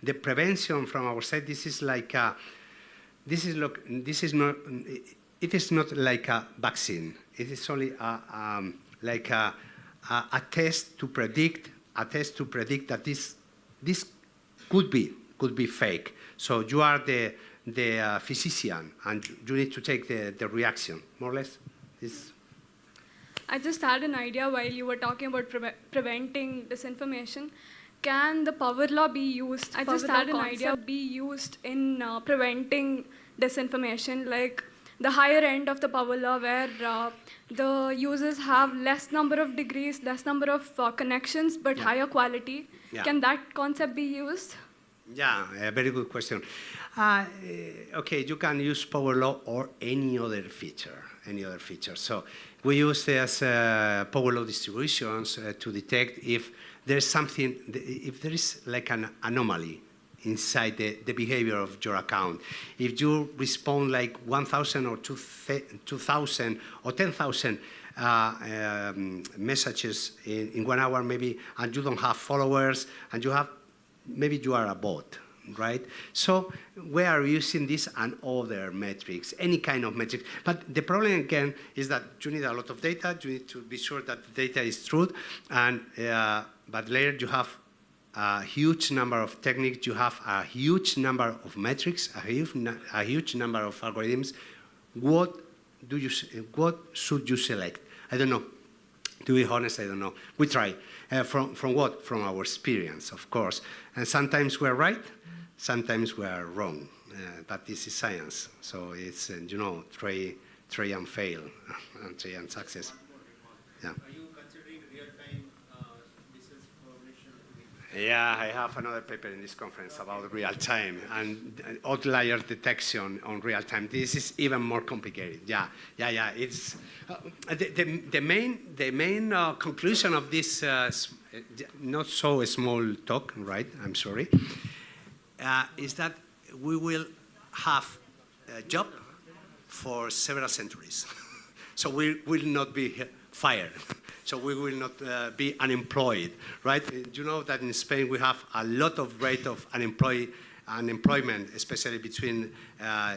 the prevention from our side, this is like a, it is not like a vaccine. It is only like a test to predict that this could be fake. So you are the physician, and you need to take the reaction, more or less. I just had an idea while you were talking about preventing disinformation. Can the power law be used? I just had an idea be used in preventing disinformation, like the higher end of the power law, where the users have less number of degrees, less number of connections, but higher quality. Yeah. Can that concept be used? Yeah, a very good question. Okay, you can use power law or any other feature. So we use this power law distributions to detect if there's something, if there is like an anomaly inside the behavior of your account. If you respond like 1,000 or 2,000 or 10,000 messages in 1 hour maybe, and you don't have followers, and maybe you are a bot, right? So we are using this and other metrics, any kind of metrics. But the problem again is that you need a lot of data. You need to be sure that the data is true, and but later you have a huge number of techniques. You have a huge number of metrics, a huge number of algorithms. What should you select? I don't know. To be honest, I don't know. We try. From what? From our experience, of course. And sometimes we're right, sometimes we're wrong. But this is science. So it's, try and fail, and try and success. Yeah. Are you considering real-time disinformation? Yeah, I have another paper in this conference about real-time and outlier detection on real-time. This is even more complicated. Yeah. It's the main conclusion of this not so small talk, right? I'm sorry. Is that we will have a job for several centuries. So we will not be fired. So we will not be unemployed, right? You know that in Spain we have a lot of rate of unemployment, especially between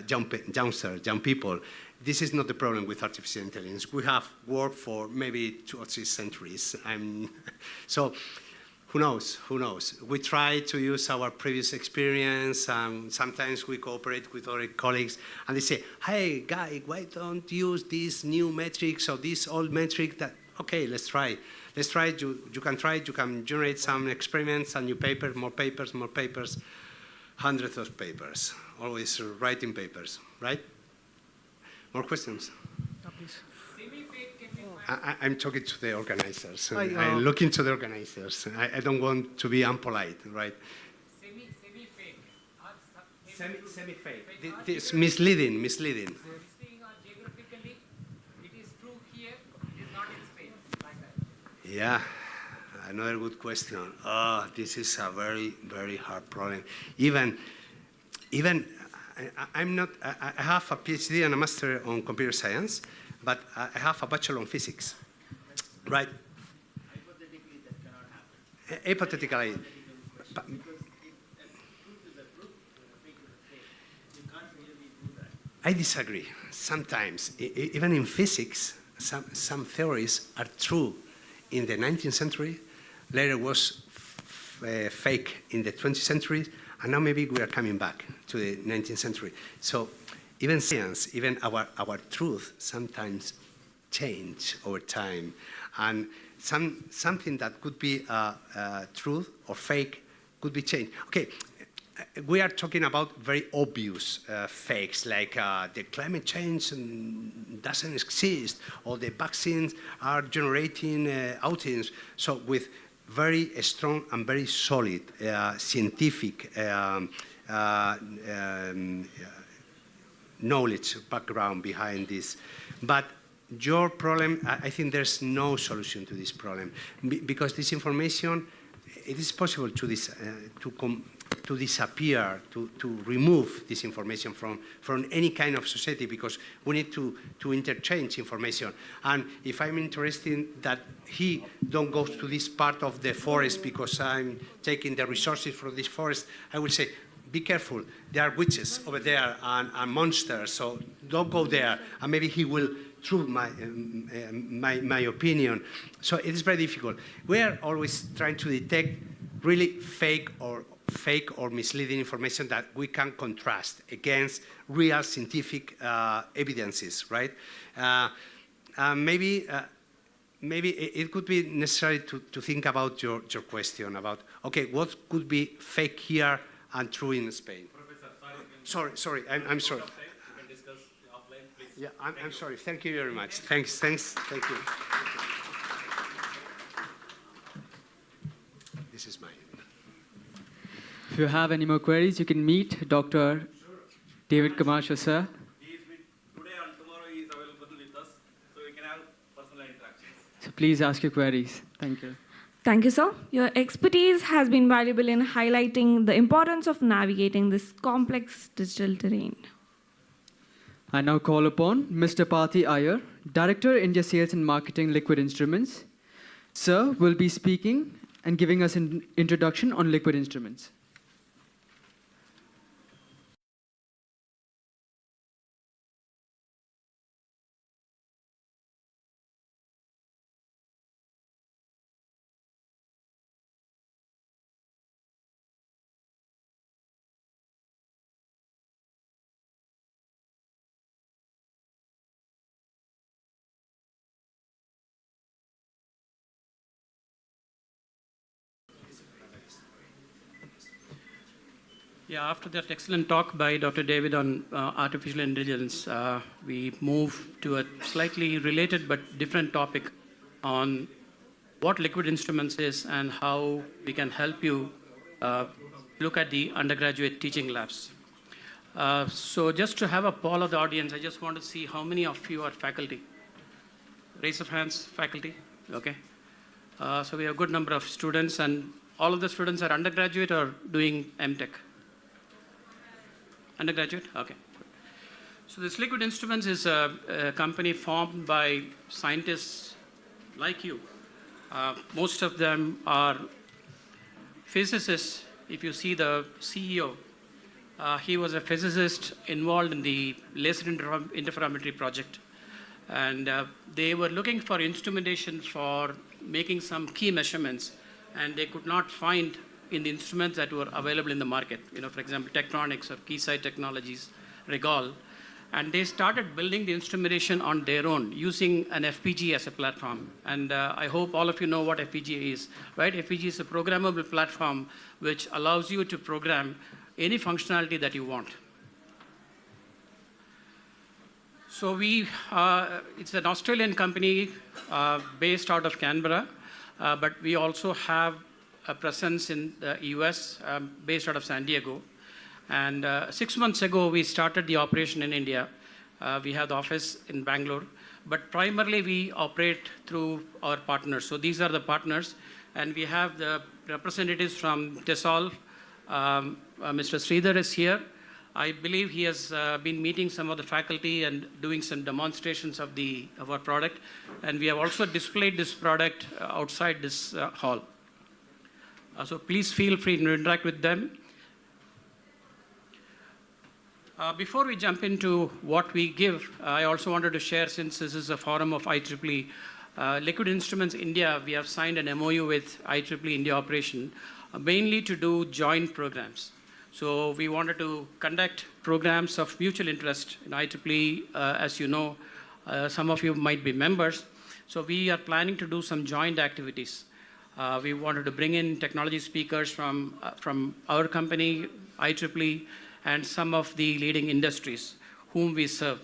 young people. This is not the problem with artificial intelligence. We have worked for maybe 2 or 3 centuries. So who knows? We try to use our previous experience, and sometimes we cooperate with our colleagues, and they say, hey, guy, why don't you use this new metrics or this old metric that, okay, let's try. You can try, you can generate some experiments, a new paper, more papers, hundreds of papers, always writing papers, right? More questions? Please. I'm talking to the organizers. I'm looking to the organizers. I don't want to be unpolite, right? Semi-fake. Semi-fake. It's misleading. Geographically, it is true here, it is not in Spain, like that. Yeah, another good question. Oh, this is a very, very hard problem. Even I'm not, I have a PhD and a master on computer science, but I have a bachelor on physics, right? Hypothetically, that cannot happen. Hypothetically. Because if truth is a truth, fake is a fake. You can't really do that. I disagree. Sometimes, even in physics, some theories are true in the 19th century, later was fake in the 20th century, and now maybe we are coming back to the 19th century. So even science, even our truth sometimes change over time. And something that could be truth or fake could be changed. Okay, we are talking about very obvious fakes, like the climate change doesn't exist, or the vaccines are generating autism. So with very strong and very solid scientific knowledge background behind this. But your problem, I think there's no solution to this problem, because this information, it is possible to to disappear, to remove this information from any kind of society, because we need to interchange information. And if I'm interested that he don't go to this part of the forest because I'm taking the resources from this forest, I will say, be careful, there are witches over there and monsters, so don't go there. And maybe he will through my opinion. So it is very difficult. We are always trying to detect really fake or misleading information that we can contrast against real scientific evidences, right? Maybe it could be necessary to think about your question about, okay, what could be fake here and true in Spain? Professor, sorry, I'm sorry. We can discuss offline, please. Yeah, I'm sorry. Thank you very much. Thanks. Thank you. This is mine. If you have any more queries, you can meet Dr. David Camacho, sir. He is today and tomorrow he is available with us, so we can have personal interactions. So please ask your queries. Thank you. Thank you, sir. Your expertise has been valuable in highlighting the importance of navigating this complex digital terrain. I now call upon Mr. Pati Iyer, Director, India Sales and Marketing, Liquid Instruments. Sir will be speaking and giving us an introduction on liquid instruments. Yeah, after that excellent talk by Dr. David on artificial intelligence, we move to a slightly related but different topic on what liquid instruments is and how we can help you look at the undergraduate teaching labs. So just to have a poll of the audience, I just want to see how many of you are faculty. Raise of hands, faculty. Okay. So we have a good number of students, and all of the students are undergraduate or doing MTech? Undergraduate? Okay. So this Liquid Instruments is a company formed by scientists like you. Most of them are physicists. If you see the CEO, he was a physicist involved in the laser interferometry project. And they were looking for instrumentation for making some key measurements, and they could not find in the instruments that were available in the market. You know, for example, Tektronix or Keysight Technologies, Regal. And they started building the instrumentation on their own using an FPGA as a platform. And I hope all of you know what FPGA is, right? FPGA is a programmable platform which allows you to program any functionality that you want. So it's an Australian company based out of Canberra, but we also have a presence in the US based out of San Diego. And 6 months ago, we started the operation in India. We have the office in Bangalore, but primarily we operate through our partners. So these are the partners, and we have the representatives from TESOL. Mr. Sridhar is here. I believe he has been meeting some of the faculty and doing some demonstrations of our product. And we have also displayed this product outside this hall. So please feel free to interact with them. Before we jump into what we give, I also wanted to share, since this is a forum of IEEE, Liquid Instruments India, we have signed an MOU with IEEE India operation, mainly to do joint programs. So we wanted to conduct programs of mutual interest in IEEE. As you know, some of you might be members. So we are planning to do some joint activities. We wanted to bring in technology speakers from our company, IEEE, and some of the leading industries whom we serve.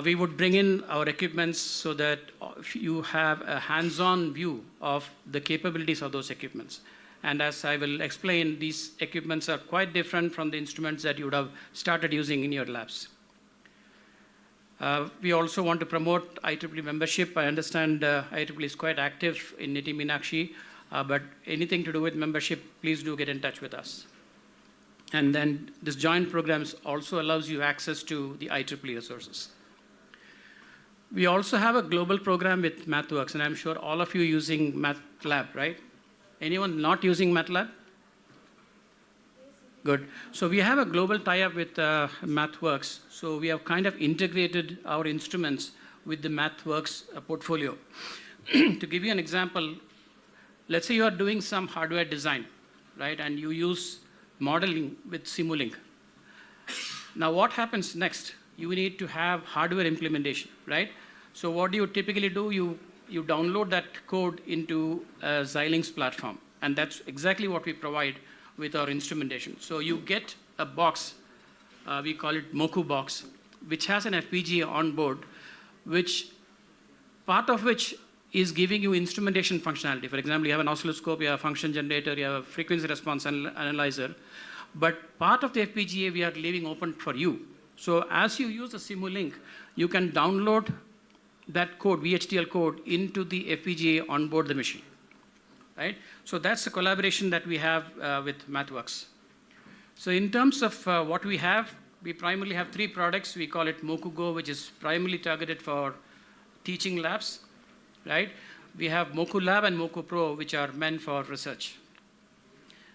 We would bring in our equipments so that you have a hands-on view of the capabilities of those equipments. And as I will explain, these equipments are quite different from the instruments that you would have started using in your labs. We also want to promote IEEE membership. I understand IEEE is quite active in Niti Meenakshi. But anything to do with membership, please do get in touch with us. And then this joint programs also allows you access to the IEEE resources. We also have a global program with MathWorks, and I'm sure all of you using MATLAB, right? Anyone not using MATLAB? Good. So we have a global tie-up with MathWorks. So we have kind of integrated our instruments with the MathWorks portfolio. To give you an example, let's say you are doing some hardware design, right? And you use modeling with Simulink. Now what happens next? You need to have hardware implementation, right? So what do you typically do? You download that code into a Xilinx platform. And that's exactly what we provide with our instrumentation. So you get a box, we call it Moku box, which has an FPGA on board, which part of which is giving you instrumentation functionality. For example, you have an oscilloscope, you have a function generator, you have a frequency response analyzer. But part of the FPGA we are leaving open for you. So as you use the Simulink, you can download that code, VHDL code, into the FPGA on board the machine. Right? So that's the collaboration that we have with MathWorks. So in terms of what we have, we primarily have 3 products. We call it MokuGo, which is primarily targeted for teaching labs. Right? We have Moku Lab and Moku Pro, which are meant for research.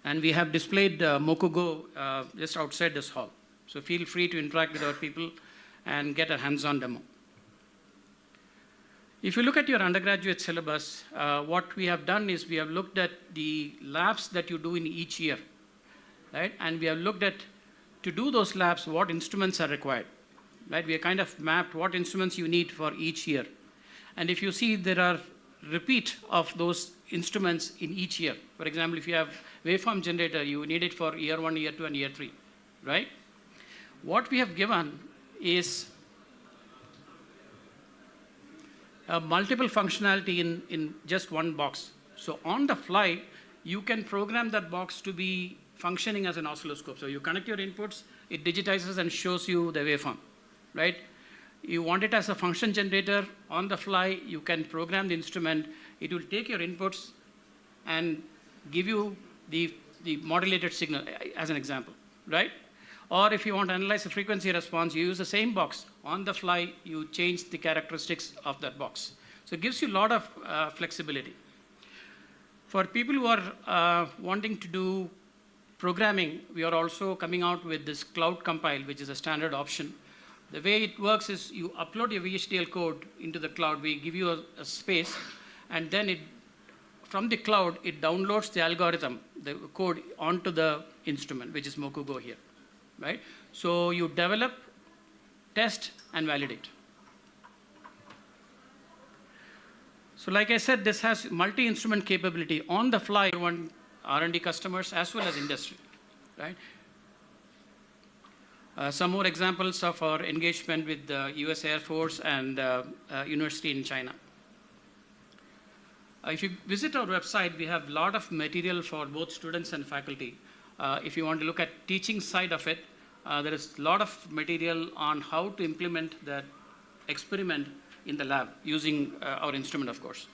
And we have displayed MokuGo just outside this hall. So feel free to interact with our people and get a hands-on demo. If you look at your undergraduate syllabus, what we have done is we have looked at the labs that you do in each year, right? And we have looked at, to do those labs, what instruments are required, right? We have kind of mapped what instruments you need for each year. And if you see, there are repeat of those instruments in each year. For example, if you have waveform generator, you need it for year 1, year 2, and year 3, right? What we have given is multiple functionality in just one box. So on the fly, you can program that box to be functioning as an oscilloscope. So you connect your inputs, it digitizes and shows you the waveform, right? You want it as a function generator, on the fly, you can program the instrument. It will take your inputs and give you the modulated signal, as an example, right? Or if you want to analyze the frequency response, you use the same box. On the fly, you change the characteristics of that box. So it gives you a lot of flexibility. For people who are wanting to do programming, we are also coming out with this cloud compile, which is a standard option. The way it works is you upload your VHDL code into the cloud. We give you a space, and then from the cloud, it downloads the algorithm, the code, onto the instrument, which is MokuGo here. Right? So you develop, test, and validate. So like I said, this has multi-instrument capability on the fly for R&D customers as well as industry. Right? Some more examples of our engagement with the US Air Force and university in China. If you visit our website, we have a lot of material for both students and faculty. If you want to look at teaching side of it, there is a lot of material on how to implement that experiment in the lab using our instrument, of course.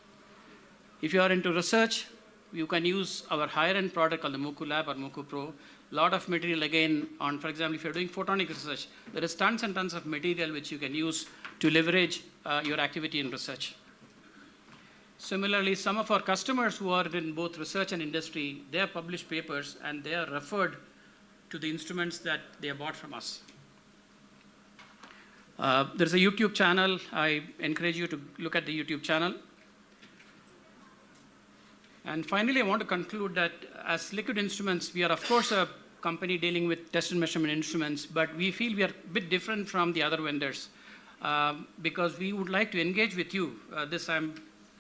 If you are into research, you can use our higher-end product called the Moku Lab or Moku Pro. A lot of material, again, on, for example, if you're doing photonic research, there is tons and tons of material which you can use to leverage your activity in research. Similarly, some of our customers who are in both research and industry, they have published papers and they are referred to the instruments that they have bought from us. There's a YouTube channel. I encourage you to look at the YouTube channel. And finally, I want to conclude that as Liquid Instruments, we are, of course, a company dealing with test and measurement instruments, but we feel we are a bit different from the other vendors because we would like to engage with you. This I'm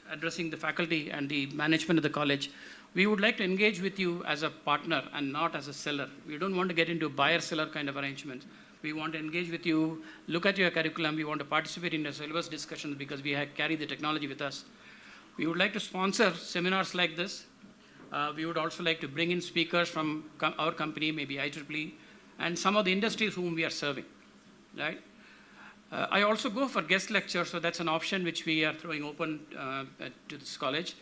addressing the faculty and the management of the college. We would like to engage with you as a partner and not as a seller. We don't want to get into a buyer-seller kind of arrangement. We want to engage with you, look at your curriculum. We want to participate in the syllabus discussions because we carry the technology with us. We would like to sponsor seminars like this. We would also like to bring in speakers from our company, maybe IEEE, and some of the industries whom we are serving, right? I also go for guest lectures, so that's an option which we are throwing open to this college.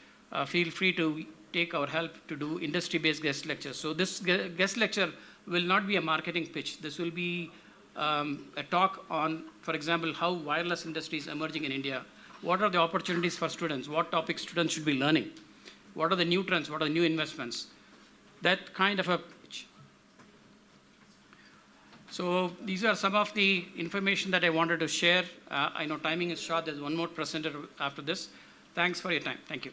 Feel free to take our help to do industry-based guest lectures. So this guest lecture will not be a marketing pitch. This will be a talk on, for example, how wireless industry is emerging in India. What are the opportunities for students? What topics students should be learning? What are the new trends? What are the new investments? That kind of a pitch. So these are some of the information that I wanted to share. I know timing is short. There's one more presenter after this. Thanks for your time. Thank you.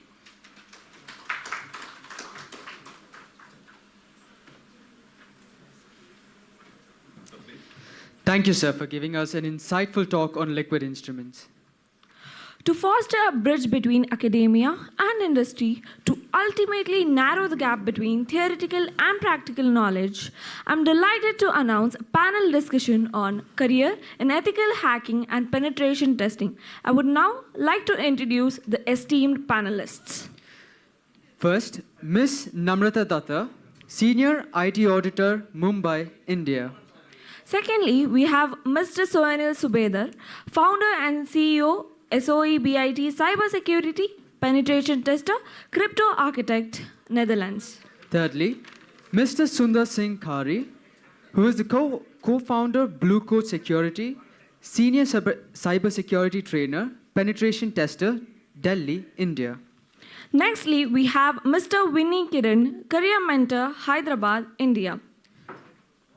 Thank you, sir, for giving us an insightful talk on liquid instruments. To foster a bridge between academia and industry to ultimately narrow the gap between theoretical and practical knowledge, I'm delighted to announce a panel discussion on career in ethical hacking and penetration testing. I would now like to introduce the esteemed panelists. First, Ms. Namrata Datta, Senior IT Auditor, Mumbai, India. Secondly, we have Mr. Soanil Subedar, founder and CEO, SOEBIT Cybersecurity, Penetration Tester, Crypto Architect, Netherlands. Thirdly, Mr. Sundar Singh Khari, who is the co-founder, Blue Coat Security, Senior Cybersecurity Trainer, Penetration Tester, Delhi, India. Nextly, we have Mr. Vinny Kiran, Career Mentor, Hyderabad, India.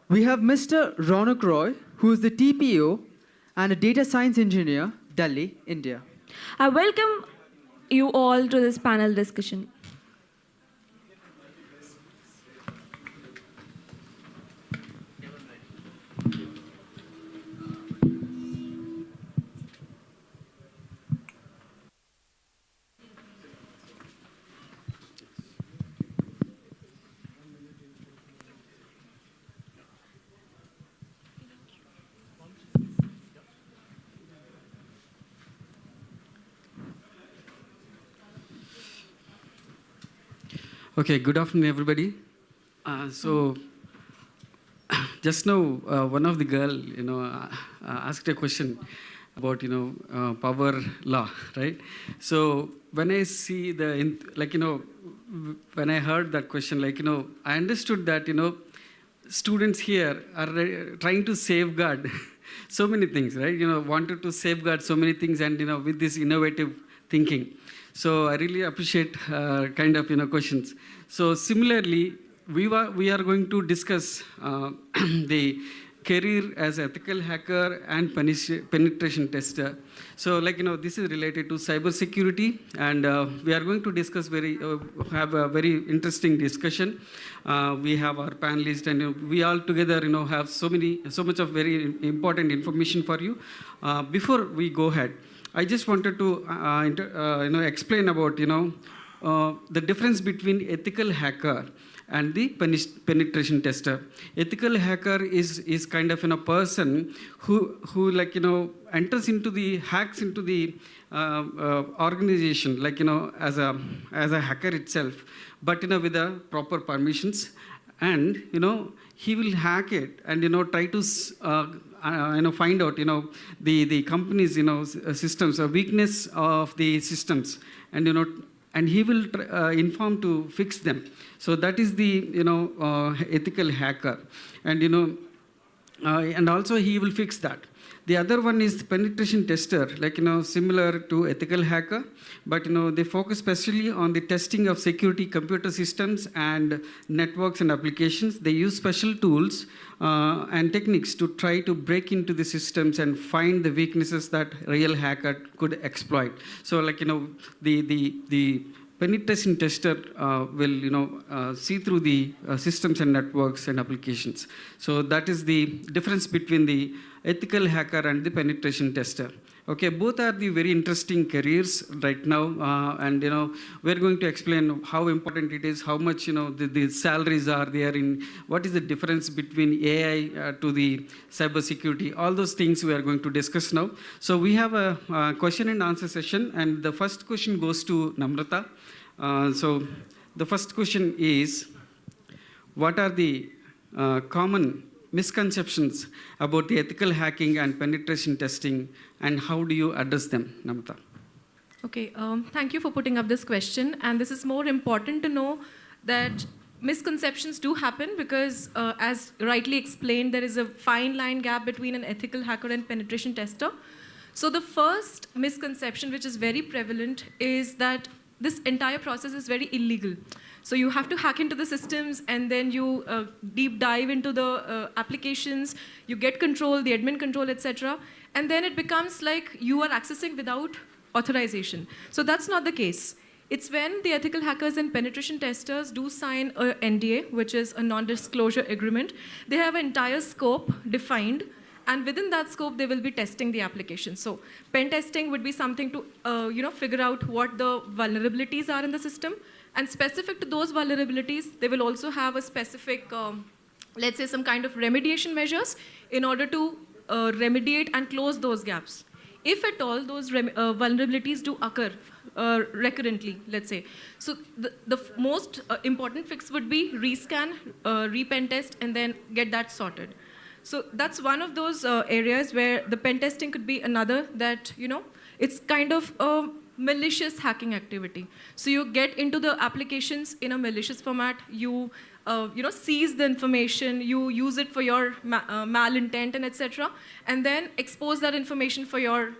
We have Mr. Ronak Roy, who is the TPO and a data science engineer, Delhi, India. I welcome you all to this panel discussion. Okay, good afternoon, everybody. Just now, one of the girl, asked a question about, power law, right? So when I see when I heard that question, I understood that, students here are trying to safeguard so many things, right? Wanted to safeguard so many things and, with this innovative thinking. So I really appreciate kind of questions. So similarly, we are going to discuss the career as ethical hacker and penetration tester. So this is related to cybersecurity, and we are going to discuss have a very interesting discussion. We have our panelists, and we all together have so much of very important information for you. Before we go ahead, I just wanted to explain about the difference between ethical hacker and the penetration tester. Ethical hacker is kind of a person who enters into the hacks into the organization as a hacker itself, but with the proper permissions, and he will hack it and try to find out the company's systems, a weakness of the systems, and he will inform to fix them. So that is the ethical hacker, and and also he will fix that. The other one is penetration tester, similar to ethical hacker, but they focus especially on the testing of security computer systems and networks and applications. They use special tools and techniques to try to break into the systems and find the weaknesses that real hacker could exploit. So the penetration tester will see through the systems and networks and applications. So that is the difference between the ethical hacker and the penetration tester. Okay, both are the very interesting careers right now, and we're going to explain how important it is, how much the salaries are there, in what is the difference between AI to the cybersecurity. All those things we are going to discuss now. So we have a question and answer session, and the first question goes to Namrata. So the first question is, what are the common misconceptions about the ethical hacking and penetration testing, and how do you address them, Namrata? Okay, thank you for putting up this question. And this is more important to know that misconceptions do happen because, as rightly explained, there is a fine line gap between an ethical hacker and penetration tester. So the first misconception, which is very prevalent, is that this entire process is very illegal. So you have to hack into the systems and then you deep dive into the applications, you get control, the admin control, etc. And then it becomes like you are accessing without authorization. So that's not the case. It's when the ethical hackers and penetration testers do sign a NDA, which is a non-disclosure agreement. They have an entire scope defined, and within that scope, they will be testing the application. So pen testing would be something to figure out what the vulnerabilities are in the system. And specific to those vulnerabilities, they will also have a specific, let's say, some kind of remediation measures in order to remediate and close those gaps. If at all those vulnerabilities do occur recurrently, let's say. So the most important fix would be rescan, re-pen test, and then get that sorted. So that's one of those areas where the pen testing could be another that, it's kind of a malicious hacking activity. So you get into the applications in a malicious format, you seize the information, you use it for your malintent and etc. And then expose that information for your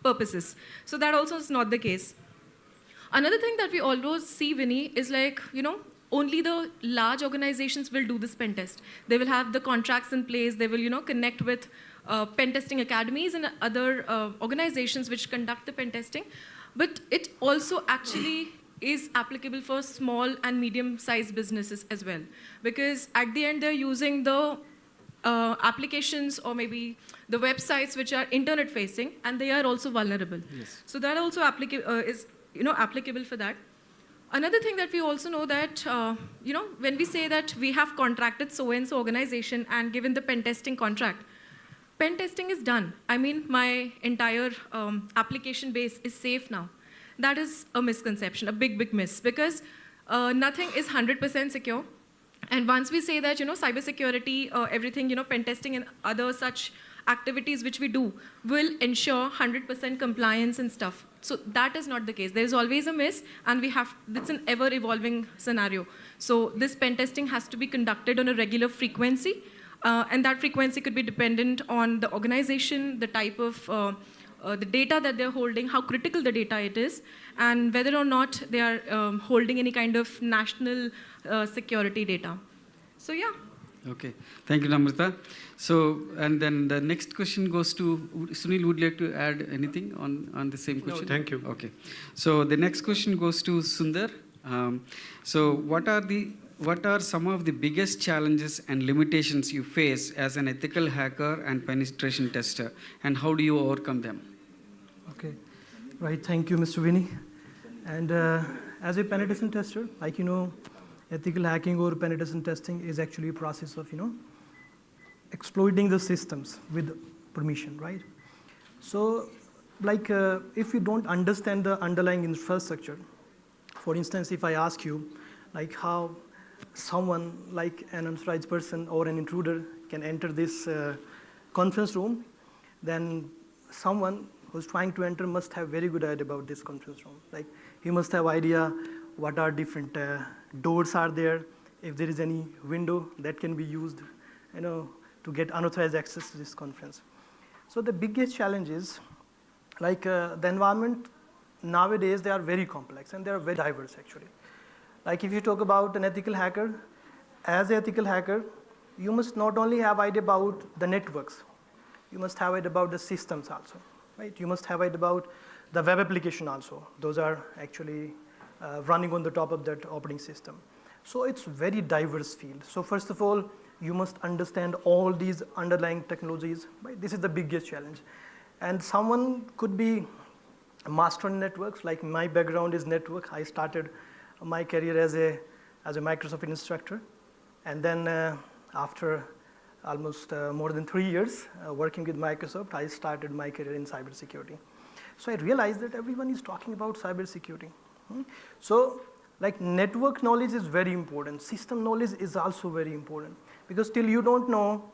purposes. So that also is not the case. Another thing that we always see, Vinny, is like, only the large organizations will do this pen test. They will have the contracts in place, they will, connect with pen testing academies and other organizations which conduct the pen testing. But it also actually is applicable for small and medium-sized businesses as well. Because at the end, they're using the applications or maybe the websites which are internet-facing, and they are also vulnerable. Yes. So that also is applicable for that. Another thing that we also know that, when we say that we have contracted so-and-so organization and given the pen testing contract, pen testing is done. I mean, my entire application base is safe now. That is a misconception, a big, big miss, because nothing is 100% secure. And once we say that, cybersecurity, everything, pen testing and other such activities which we do will ensure 100% compliance and stuff. So that is not the case. There is always a miss, and it's an ever-evolving scenario. So this pen testing has to be conducted on a regular frequency, and that frequency could be dependent on the organization, the type of the data that they're holding, how critical the data it is, and whether or not they are holding any kind of national security data. So yeah. Okay, thank you, Namrata. So, and then the next question goes to Sunil. Would you like to add anything on the same question? No, thank you. Okay, so the next question goes to Sundar. So, what are some of the biggest challenges and limitations you face as an ethical hacker and penetration tester, and how do you overcome them? Okay, right. Thank you, Mr. Vinny. And as a penetration tester, like ethical hacking or penetration testing is actually a process of exploiting the systems with permission, right? So, like if you don't understand the underlying infrastructure, for instance, if I ask you, like how someone like an unauthorized person or an intruder can enter this conference room, then someone who's trying to enter must have very good idea about this conference room. Like he must have idea what are different doors are there, if there is any window that can be used, to get unauthorized access to this conference. So the biggest challenge is, like the environment nowadays, they are very complex and they are very diverse actually. Like if you talk about an ethical hacker, as an ethical hacker, you must not only have idea about the networks, you must have idea about the systems also, right? You must have idea about the web application also. Those are actually running on the top of that operating system. So it's very diverse field. So first of all, you must understand all these underlying technologies, right? This is the biggest challenge. And someone could be a master in networks, like my background is network. I started my career as a Microsoft instructor. And then after almost more than 3 years working with Microsoft, I started my career in cybersecurity. So I realized that everyone is talking about cybersecurity. So like network knowledge is very important. System knowledge is also very important, because till you don't know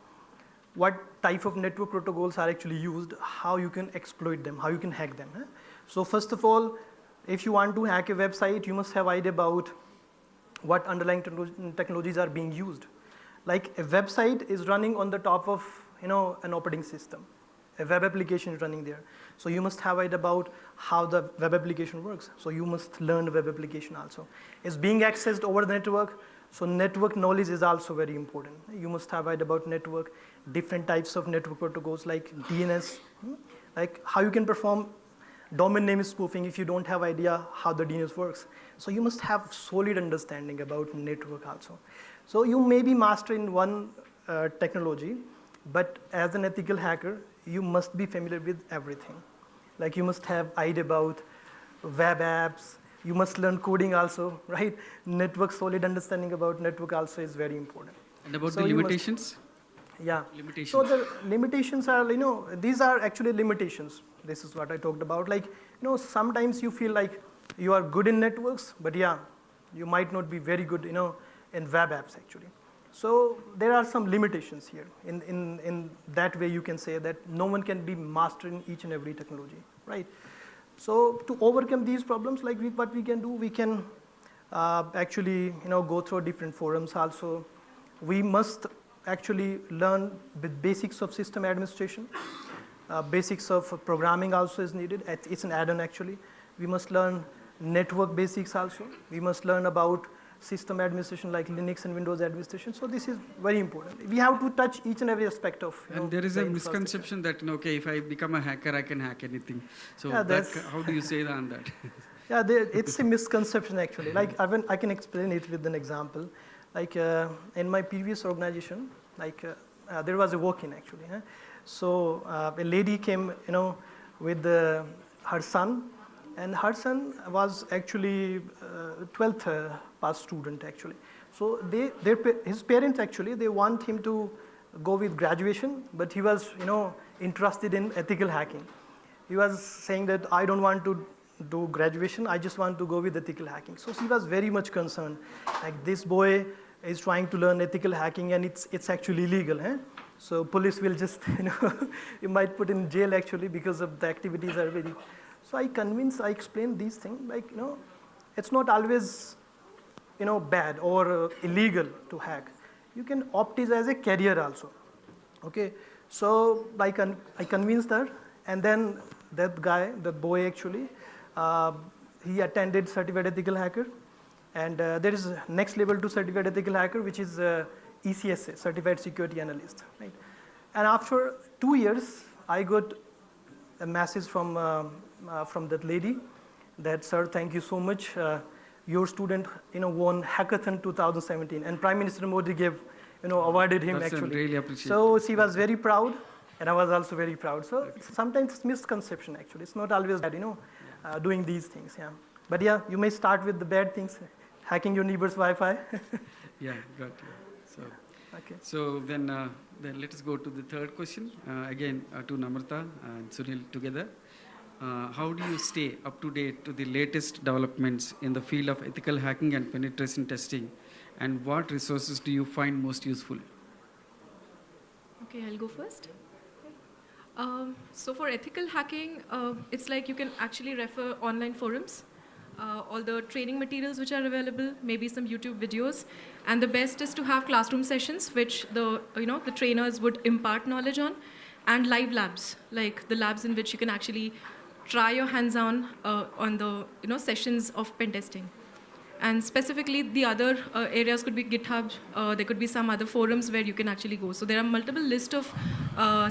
what type of network protocols are actually used, how you can exploit them, how you can hack them. So first of all, if you want to hack a website, you must have idea about what underlying technologies are being used. Like a website is running on the top of an operating system. A web application is running there. So you must have idea about how the web application works. So you must learn web application also. It's being accessed over the network. So network knowledge is also very important. You must have idea about network, different types of network protocols like DNS, like how you can perform domain name spoofing if you don't have idea how the DNS works. So you must have solid understanding about network also. So you may be master in one technology, but as an ethical hacker, you must be familiar with everything. Like you must have idea about web apps, you must learn coding also, right? Network, solid understanding about network also is very important. And about So the you must- limitations? Yeah. Limitations. So the limitations are, these are actually limitations. This is what I talked about. Like, sometimes you feel like you are good in networks, but yeah, you might not be very good, in web apps actually. So there are some limitations here. In that way, you can say that no one can be master in each and every technology, right? So to overcome these problems, like what we can do, we can actually, go through different forums also. We must actually learn the basics of system administration. Basics of programming also is needed. It's an add-on actually. We must learn network basics also. We must learn about system administration like Linux and Windows administration. So this is very important. We have to touch each and every aspect of. And there is the a infrastructure. misconception that, okay, if I become a hacker, I can hack anything. So Yeah, that, that's- how do you say on that? Yeah, it's a misconception actually. Like I can explain it with an example. Like in my previous organization, like there was a walk-in actually. So a lady came, with her son, and her son was actually 12th pass student actually. So his parents actually, they want him to go with graduation, but he was, interested in ethical hacking. He was saying that I don't want to do graduation, I just want to go with ethical hacking. So she was very much concerned, like this boy is trying to learn ethical hacking and it's actually illegal. So police will just, you might put in jail actually because of the activities are very. So I explained these things, like, it's not always, bad or illegal to hack. You can opt it as a career also. Okay, so I convinced her, and then that boy actually, he attended Certified Ethical Hacker, and there is next level to Certified Ethical Hacker, which is ECSA, Certified Security Analyst, right? And after 2 years, I got a message from that lady that, sir, thank you so much. Your student, won Hackathon 2017, and Prime Minister Modi awarded him That's actually. really appreciate. So she was very proud, and I was also very proud. So sometimes it's misconception actually. It's not always bad, doing these things. Yeah, but yeah, you may start with the bad things, hacking your neighbor's Wi-Fi. Yeah, got you. So, Okay. so then let us go to the third question. Again, to Namrata and Sunil together. How do you stay up to date to the latest developments in the field of ethical hacking and penetration testing? And what resources do you find most useful? Okay, I'll go first. So for ethical hacking, it's like you can actually refer online forums, all the training materials which are available, maybe some YouTube videos, and the best is to have classroom sessions which the trainers would impart knowledge on, and live labs, like the labs in which you can actually try your hands on the sessions of pen testing. And specifically, the other areas could be GitHub. There could be some other forums where you can actually go. So there are multiple list of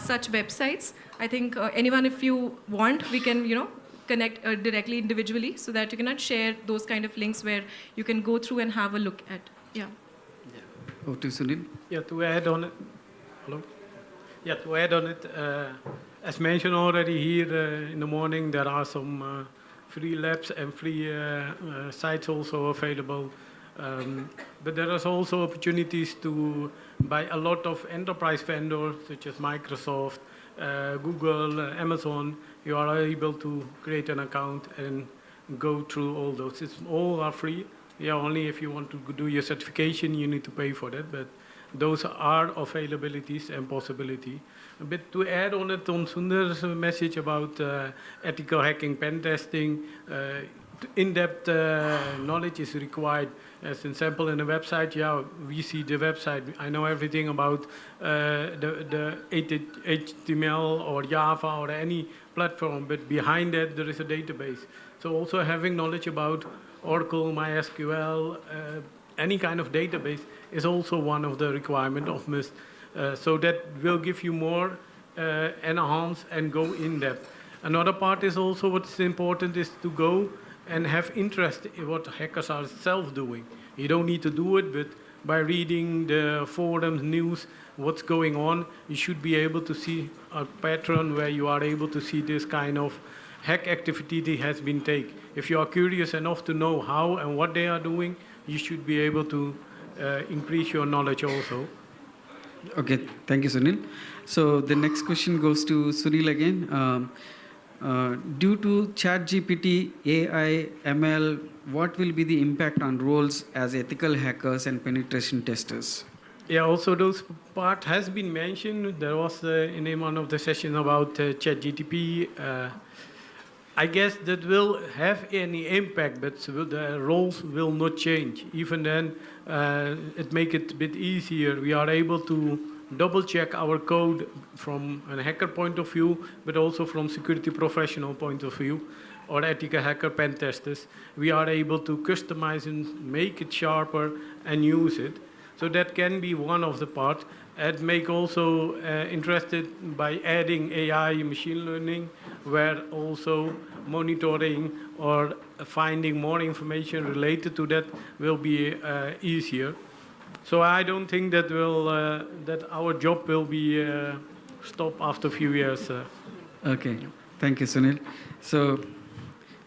such websites. I think anyone, if you want, we can connect directly individually so that you cannot share those kind of links where you can go through and have a look at. Yeah. Over to Sunil. Yeah, to add on it. Hello. Yeah, to add on it, as mentioned already here in the morning, there are some free labs and free sites also available. But there is also opportunities to buy a lot of enterprise vendors such as Microsoft, Google, Amazon. You are able to create an account and go through all those. All are free. Yeah, only if you want to do your certification, you need to pay for that. But those are availabilities and possibility. But to add on it, on Sundar's message about ethical hacking, pen testing, in-depth knowledge is required. As an example, in a website, yeah, we see the website. I know everything about the HTML or Java or any platform, but behind that there is a database. So also having knowledge about Oracle, MySQL, any kind of database is also one of the requirements of MIST. So that will give you more enhance and go in depth. Another part is also what's important is to go and have interest in what hackers are self doing. You don't need to do it, but by reading the forums, news, what's going on, you should be able to see a pattern where you are able to see this kind of hack activity that has been taken. If you are curious enough to know how and what they are doing, you should be able to increase your knowledge also. Okay, thank you, Sunil. So the next question goes to Sunil again. Due to ChatGPT, AI, ML, what will be the impact on roles as ethical hackers and penetration testers? Yeah, also those part has been mentioned. There was in one of the sessions about ChatGPT. I guess that will have any impact, but the roles will not change. Even then, it makes it a bit easier. We are able to double check our code from a hacker point of view, but also from security professional point of view, or ethical hacker pen testers. We are able to customize and make it sharper and use it. So that can be one of the parts. And make also interested by adding AI, machine learning, where also monitoring or finding more information related to that will be easier. So I don't think that will that our job will be stopped after a few years. Okay, thank you, Sunil. So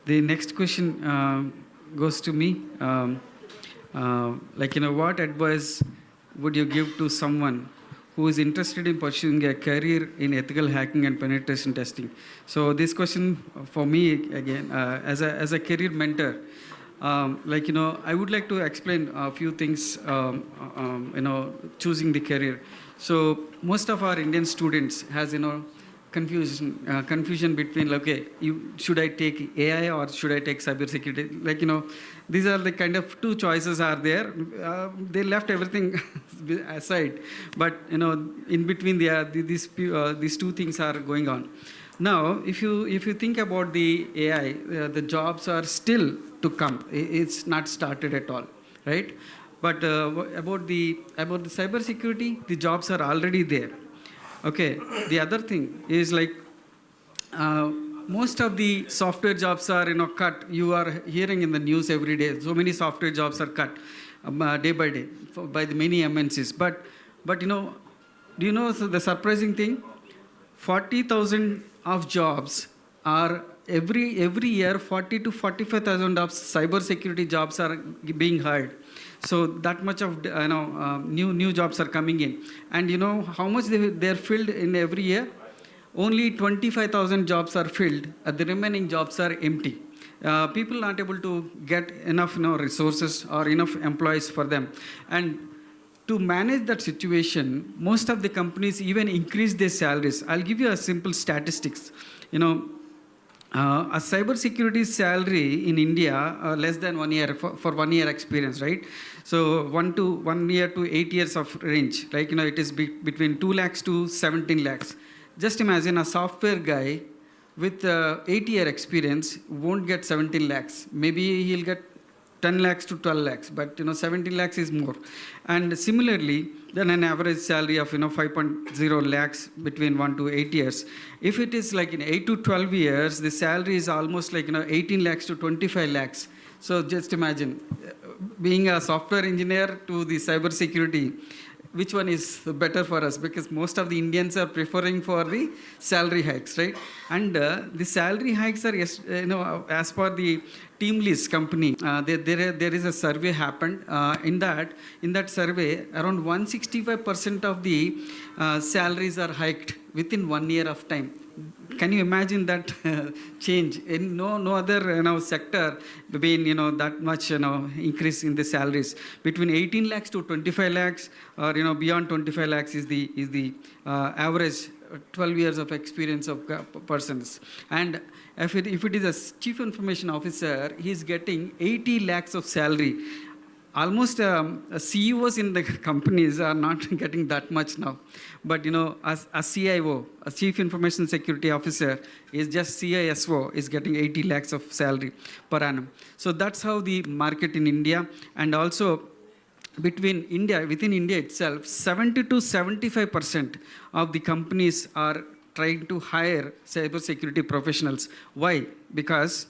the next question goes to me. What advice would you give to someone who is interested in pursuing a career in ethical hacking and penetration testing? So this question for me again, as a career mentor, I would like to explain a few things, choosing the career. So most of our Indian students has, confusion between, should I take AI or should I take cybersecurity? These are the kind of two choices are there. They left everything aside, but in between these two things are going on. Now, if you think about the AI, the jobs are still to come. It's not started at all, right? But about the cybersecurity, the jobs are already there. Okay. The other thing is most of the software jobs are cut. You are hearing in the news every day. So many software jobs are cut day by day by the many MNCs. But do you know the surprising thing? 40,000 of jobs are every year. 40 to 45,000 of cybersecurity jobs are being hired. So that much of new jobs are coming in, and how much they're filled in every year? Only 25,000 jobs are filled. The remaining jobs are empty. People aren't able to get enough resources or enough employees for them, and to manage that situation, most of the companies even increase their salaries. I'll give you a simple statistics. A cybersecurity salary in India less than 1 year for 1 year experience, right? So 1 year to 8 years of range, it is between 2 lakhs to 17 lakhs. Just imagine a software guy with 8-year experience won't get 17 lakhs. Maybe he'll get 10 lakhs to 12 lakhs, but 17 lakhs is more. And similarly, then an average salary of 5.0 lakhs between 1 to 8 years. If it is in 8 to 12 years, the salary is almost 18 lakhs to 25 lakhs. So just imagine being a software engineer to the cybersecurity. Which one is better for us? Because most of the Indians are preferring for the salary hikes, right? And the salary hikes are, as per the Teamless company. There is a survey happened. In that survey, around 165% of the salaries are hiked within 1 year of time. Can you imagine that change? In no other sector been that much increase in the salaries. Between 18 lakhs to 25 lakhs, or beyond 25 lakhs is the average 12 years of experience of persons. And if it is a chief information officer, he is getting 80 lakhs of salary. Almost CEOs in the companies are not getting that much now. But as a CIO, a chief information security officer, is just CISO is getting 80 lakhs of salary per annum. So that's how the market in India, and also within India itself, 70 to 75% of the companies are trying to hire cybersecurity professionals. Why? Because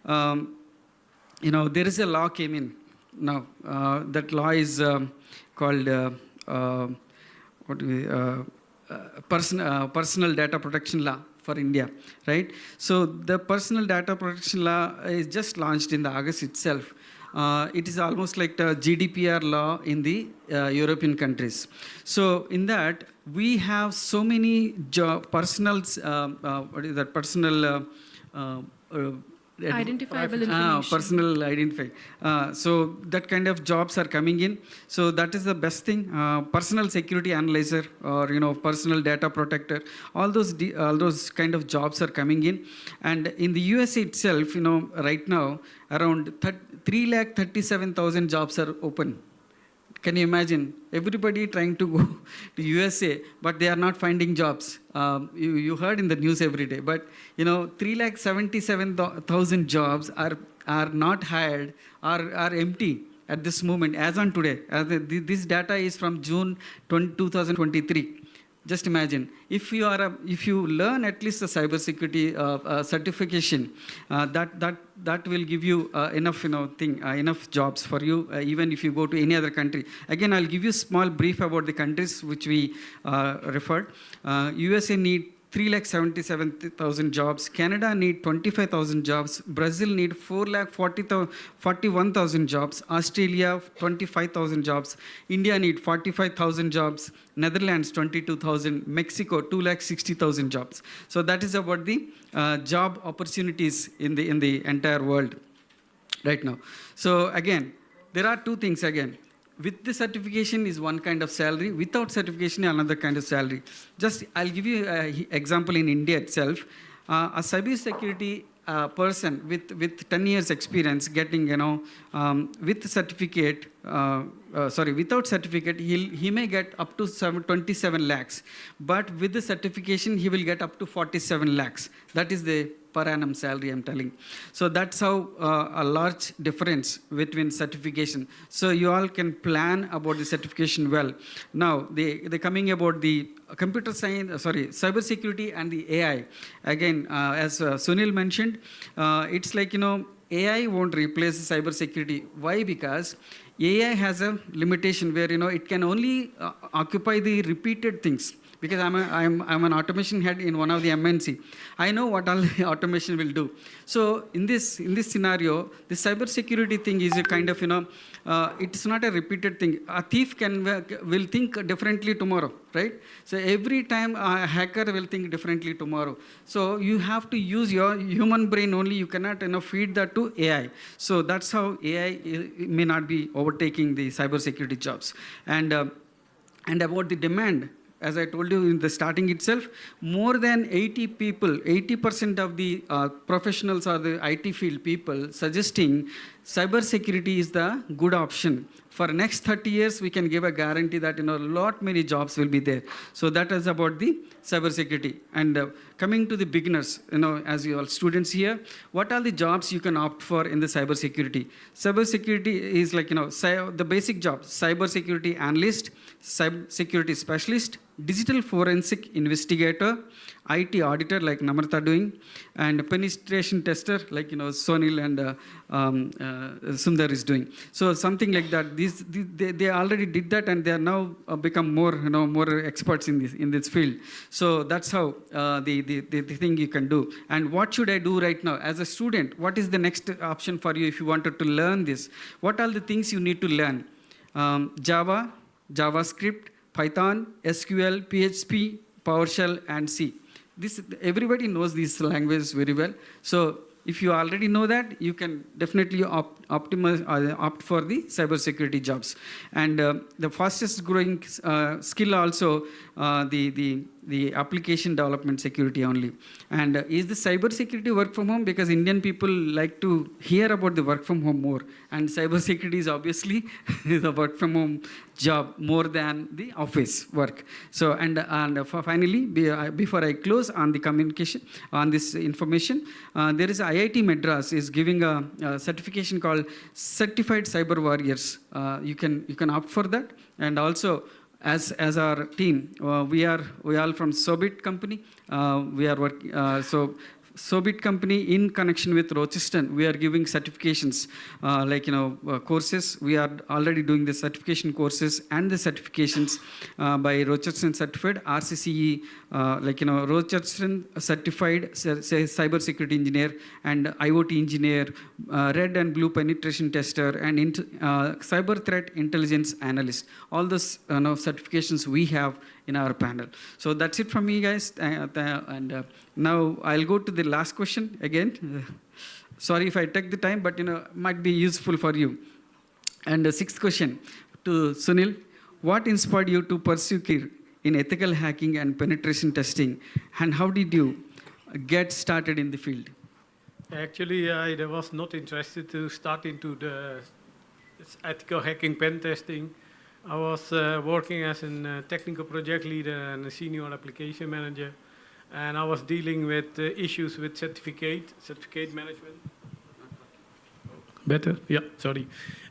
there is a law came in now. That law is called personal data protection law for India, right? So the personal data protection law is just launched in the August itself. It is almost like the GDPR law in the European countries. So in that, we have so many personal Identifiable information. Personal identify. So that kind of jobs are coming in. So that is the best thing. Personal security analyzer, or personal data protector. All those kind of jobs are coming in. And in the USA itself, right now around 337,000 jobs are open. Can you imagine? Everybody trying to go to USA, but they are not finding jobs. You heard in the news every day. But 377,000 jobs are not hired, are empty at this moment, as on today. This data is from June 2023. Just imagine, if you learn at least a cybersecurity certification, that will give you enough jobs for you, even if you go to any other country. Again, I'll give you a small brief about the countries which we referred. USA need 377,000 jobs. Canada need 25,000 jobs. Brazil need 441,000 jobs. Australia 25,000 jobs. India need 45,000 jobs. Netherlands 22,000. Mexico 260,000 jobs. So that is about the job opportunities in the entire world right now. So again, there are two things again. With the certification is one kind of salary. Without certification, another kind of salary. Just, I'll give you an example in India itself. A cybersecurity person with 10 years experience getting, with certificate, without certificate, he may get up to 27 lakhs. But with the certification, he will get up to 47 lakhs. That is the per annum salary, I'm telling. So that's how a large difference between certification. So you all can plan about the certification well. Now, they're coming about the computer science, cybersecurity and the AI. Again, as Sunil mentioned, it's like, AI won't replace cybersecurity. Why? Because AI has a limitation where, it can only occupy the repeated things. Because I'm an automation head in one of the MNC. I know what all the automation will do. So in this scenario, the cybersecurity thing is a kind of, it's not a repeated thing. A thief will think differently tomorrow, right? So every time a hacker will think differently tomorrow. So you have to use your human brain only. You cannot feed that to AI. So that's how AI may not be overtaking the cybersecurity jobs. And about the demand, as I told you in the starting itself, more than 80% of the professionals or the IT field people suggesting cybersecurity is the good option. For next 30 years, we can give a guarantee that lot many jobs will be there. So that is about the cybersecurity. And coming to the beginners, as you all students here, what are the jobs you can opt for in the cybersecurity? Cybersecurity is like the basic jobs: cybersecurity analyst, cybersecurity specialist, digital forensic investigator, IT auditor like Namrata doing, and penetration tester like Sonil and Sundar is doing. So something like that. They already did that, and they are now become more more experts in this field. So that's how the thing you can do. And what should I do right now as a student? What is the next option for you if you wanted to learn this? What are the things you need to learn? Java, JavaScript, Python, SQL, PHP, PowerShell, and C. Everybody knows these languages very well. So if you already know that, you can definitely opt for the cybersecurity jobs. And the fastest growing skill also the application development security only. And is the cybersecurity work from home? Because Indian people like to hear about the work from home more. And cybersecurity is obviously the work from home job more than the office work. So, finally, before I close on the communication, on this information, there is IIT Madras is giving a certification called Certified Cyber Warriors. You can opt for that. And also, as our team, we are from Sobit company. We are working. Sobit company in connection with Rochester, we are giving certifications courses. We are already doing the certification courses and the certifications by Rochester certified RCCE, Rochester certified cybersecurity engineer and IoT engineer, red and blue penetration tester, and cyber threat intelligence analyst. All those certifications we have in our panel. So that's it from me, guys. Now I'll go to the last question again. Sorry if I take the time, but might be useful for you. And the sixth question to Sunil: what inspired you to pursue career in ethical hacking and penetration testing, and how did you get started in the field? Actually, I was not interested to start into the ethical hacking pen testing. I was working as a technical project leader and a senior application manager, and I was dealing with issues with certificate management. Better? Yeah, sorry.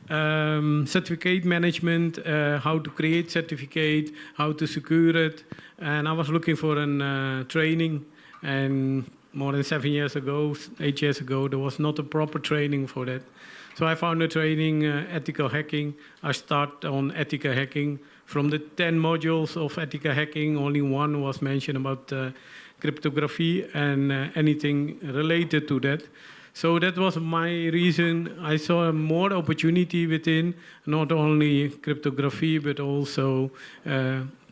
Certificate management, how to create certificate, how to secure it, and I was looking for a training, and more than 8 years ago, there was not a proper training for that. So I found a training, ethical hacking. I started on ethical hacking. From the 10 modules of ethical hacking, only one was mentioned about cryptography and anything related to that. So that was my reason. I saw more opportunity within not only cryptography, but also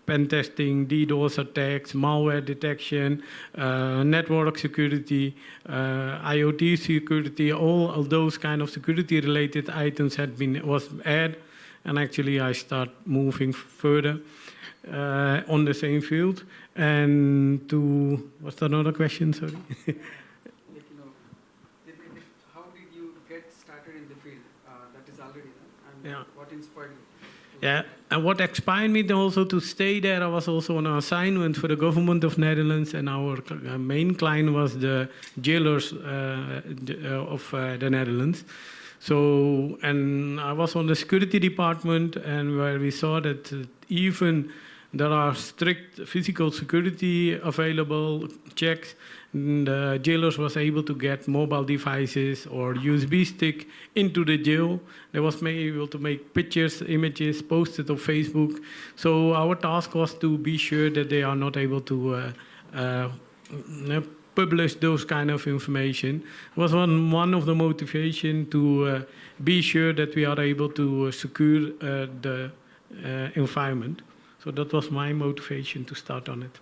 pen testing, DDoS attacks, malware detection, network security, IoT security. All of those kind of security-related items was added, and actually I start moving further on the same field. And what's another question? Sorry. How did you get started in the field? That is already done. And Yeah. what inspired you? Yeah, and what inspired me also to stay there, I was also on an assignment for the government of Netherlands, and our main client was the jailers of the Netherlands. So, and I was on the security department, and where we saw that even there are strict physical security available checks, and the jailers was able to get mobile devices or USB stick into the jail. They was able to make pictures, images, post it on Facebook. So our task was to be sure that they are not able to publish those kind of information. It was one of the motivation to be sure that we are able to secure the environment. So that was my motivation to start on it.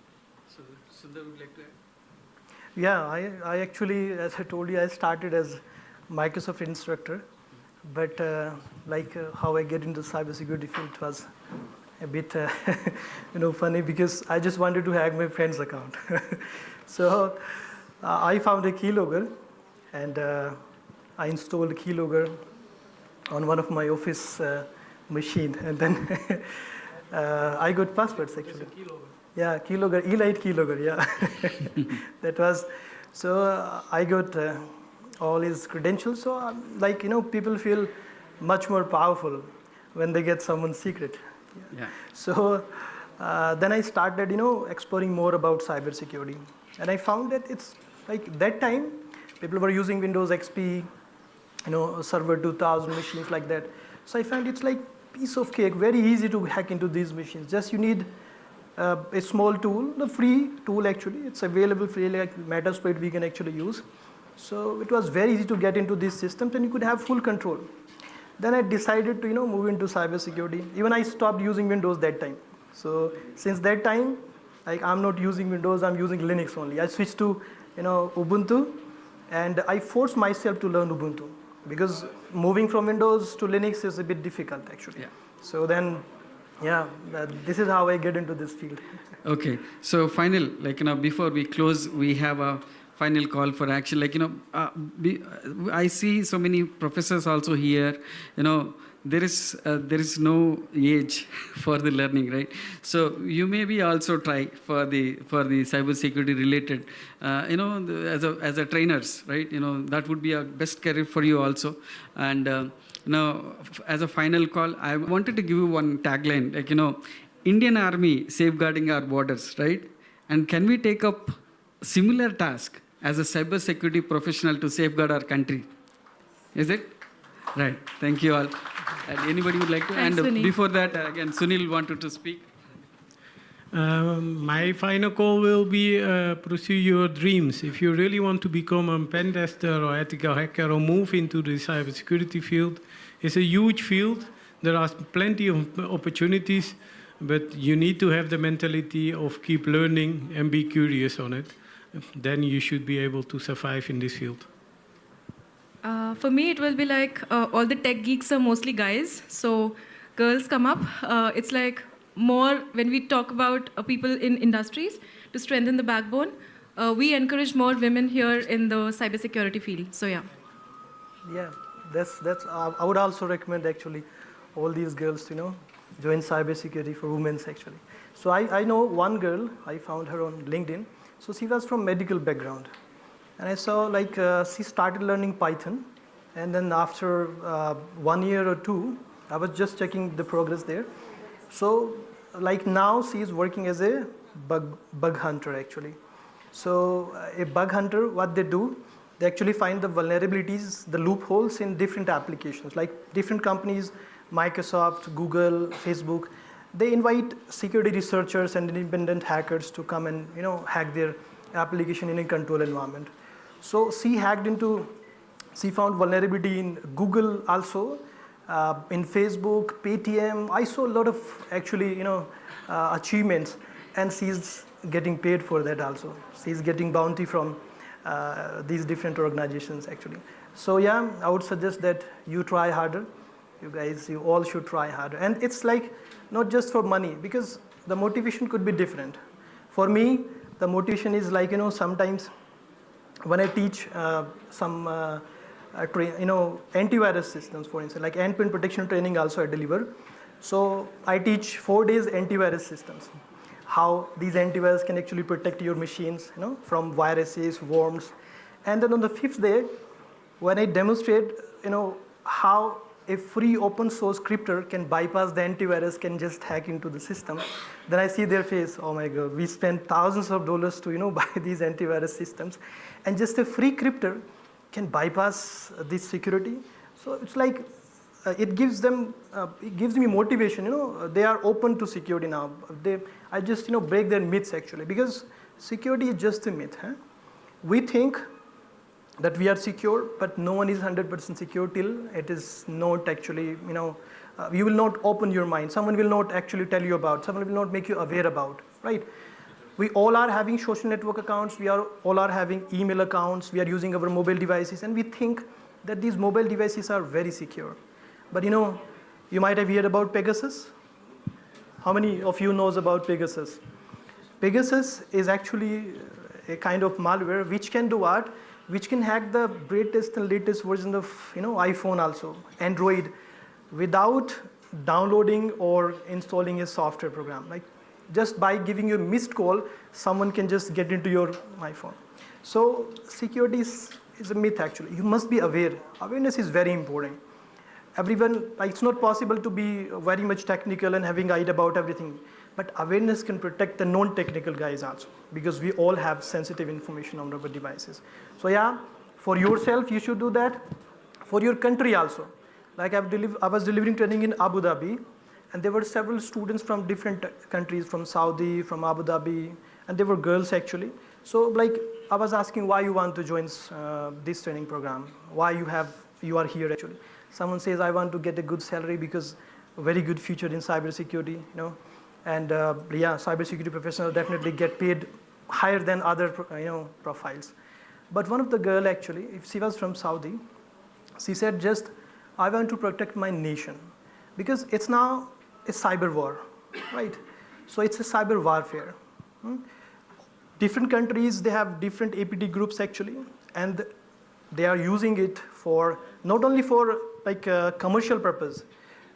So, Sundar would like to add? Yeah, I actually, as I told you, I started as Microsoft instructor, but how I get into cybersecurity field was a bit, funny, because I just wanted to hack my friend's account. So I found a keylogger, and I installed a keylogger on one of my office machine, and then I got passwords actually. Yeah, keylogger, Elite keylogger, yeah. That was, so I got all his credentials. So people feel much more powerful when they get someone's secret. Yeah. So then I started, exploring more about cybersecurity. And I found that it's like that time, people were using Windows XP, server 2000 machines like that. So I find it's like piece of cake, very easy to hack into these machines. Just you need a small tool, the free tool actually. It's available free, like Metasploit we can actually use. So it was very easy to get into these systems and you could have full control. Then I decided to move into cybersecurity. Even I stopped using Windows that time. So since that time, like I'm not using Windows, I'm using Linux only. I switched to Ubuntu, and I forced myself to learn Ubuntu because moving from Windows to Linux is a bit difficult actually. Yeah. So then, this is how I get into this field. Okay. So final, before we close, we have a final call for action. I see so many professors also here. There is no age for the learning, right? So you maybe also try for the cybersecurity related, as a trainers, right? That would be a best career for you also. And as a final call, I wanted to give you one tagline, Indian Army safeguarding our borders, right? And can we take up similar task as a cybersecurity professional to safeguard our country? Is it? Right. Thank you all. And anybody would like to? Thanks, and Vinny. before that, again, Sunil wanted to speak. My final call will be pursue your dreams. If you really want to become a pen tester or ethical hacker or move into the cybersecurity field, it's a huge field. There are plenty of opportunities, but you need to have the mentality of keep learning and be curious on it. Then you should be able to survive in this field. For me, it will be like all the tech geeks are mostly guys, so girls come up. It's like more when we talk about people in industries to strengthen the backbone. We encourage more women here in the cybersecurity field. So yeah. Yeah, that's. I would also recommend actually all these girls to join cybersecurity for women actually. So I know one girl. I found her on LinkedIn. So she was from medical background, and I saw she started learning Python, and then after 1 year or two, I was just checking the progress there. So now she is working as a bug hunter actually. So a bug hunter, what they do, they actually find the vulnerabilities, the loopholes in different applications, like different companies, Microsoft, Google, Facebook. They invite security researchers and independent hackers to come and hack their application in a control environment. So she found vulnerability in Google also, in Facebook, Paytm. I saw a lot of actually achievements, and she's getting paid for that also. She's getting bounty from these different organizations actually. So yeah, I would suggest that you try harder. You all should try harder. And it's not just for money, because the motivation could be different. For me, the motivation is sometimes when I teach some antivirus systems, for instance, like endpoint protection training also I deliver. So I teach 4 days antivirus systems, how these antivirus can actually protect your machines from viruses, worms. And then on the 5th day, when I demonstrate how a free open source scripter can bypass the antivirus, can just hack into the system, then I see their face, oh my God, we spent thousands of dollars to buy these antivirus systems, and just a free scripter can bypass this security. So it's like it gives me motivation. They are open to security now. I just break their myths actually, because security is just a myth. We think that we are secure, but no one is 100% secure till it is not actually, you will not open your mind. Someone will not actually tell you about, someone will not make you aware about, right? We all are having social network accounts, all are having email accounts, we are using our mobile devices, and we think that these mobile devices are very secure. But you might have heard about Pegasus. How many of you knows about Pegasus? Pegasus is actually a kind of malware which can do what? Which can hack the greatest and latest version of iPhone also, Android, without downloading or installing a software program. Like just by giving you a missed call, someone can just get into your iPhone. So security is a myth actually. You must be aware. Awareness is very important. Everyone, it's not possible to be very much technical and having idea about everything. But awareness can protect the non-technical guys also, because we all have sensitive information on our devices. So yeah, for yourself, you should do that. for your country also. Like I was delivering training in Abu Dhabi, and there were several students from different countries, from Saudi, from Abu Dhabi, and they were girls actually. So like I was asking why you want to join this training program, why you are here actually. Someone says I want to get a good salary because a very good future in cybersecurity, you know, and yeah, cybersecurity professionals definitely get paid higher than other profiles. But one of the girl actually, if she was from Saudi, she said just I want to protect my nation because it's now a cyber war, right? So it's a cyber warfare. Different countries, they have different APT groups actually, and they are using it for not only for like commercial purpose,